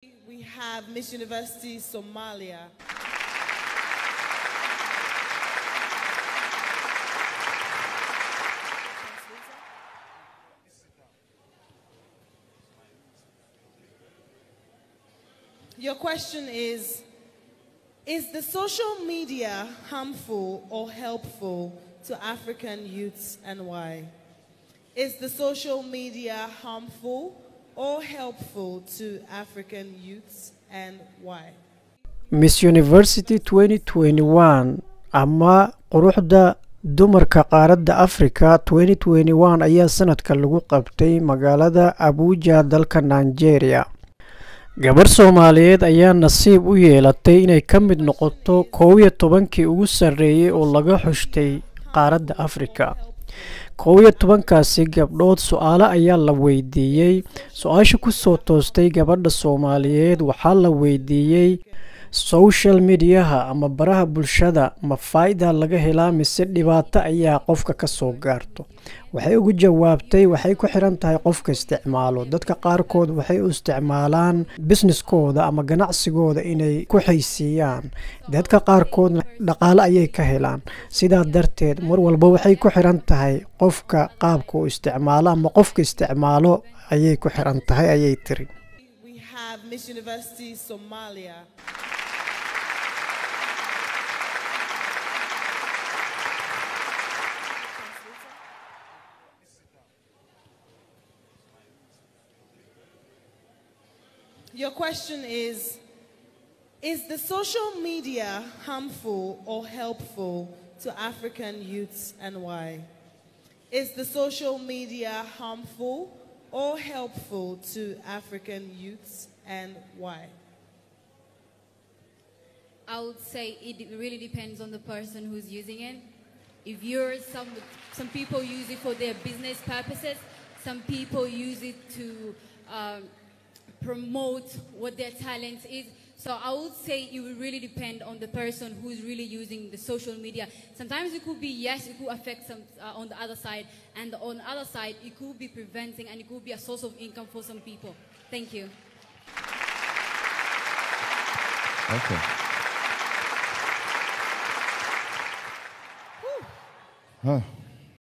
We have Miss University Somalia. Your question is the social media harmful or helpful to African youths and why? Is the social media harmful or helpful to African youths and why? Miss University 2021 ama quruxda dumarka qaaradda Afrika 2021 ayaa sanadka lagu qabtay magaalada Abuja dalka Nigeria. Gabar Somaliyeed ayaa nasiib u yeelatay inay ka mid noqoto 11kii ugu sarreeyay oo laga xushtay qaaradda Afrika. 11kaasi gabdhood su'aalo ayaa la weydiiyay. Su'aasha ku soo toostay gabadha Soomaaliyeed waxaa la weydiiyay social mediaha ama baraha bulshada ma faa'iido laga helaa mise dhibaato ayaa qofka ka soo gaarto. Waxay ugu jawaabtay waxay ku xiran tahay qofka isticmaalo. Dadka qaarkood waxay u isticmaalaan businesskooda ama ganacsigooda inay ku xaysiiyaan. Dadka qaarkood dhaqaale ayay ka helaan. Sidaa darteed mar walba waxay ku xiran tahay qofka qaabka uu isticmaalo ama qofka isticmaalo ayay ku xiran tahay ayay tiri. We have Miss University Somalia. Your question is the social media harmful or helpful to African youths and why? Is the social media harmful or helpful to African youths and why? I would say it really depends on the person who's using it. If you're some people use it for their business purposes, some people use it to promote what their talent is. So I would say it will really depend on the person who's really using the social media. Sometimes it could be, yes, it could affect some on the other side, and on the other side, it could be preventing and it could be a source of income for some people. Thank you. Okay. Huh.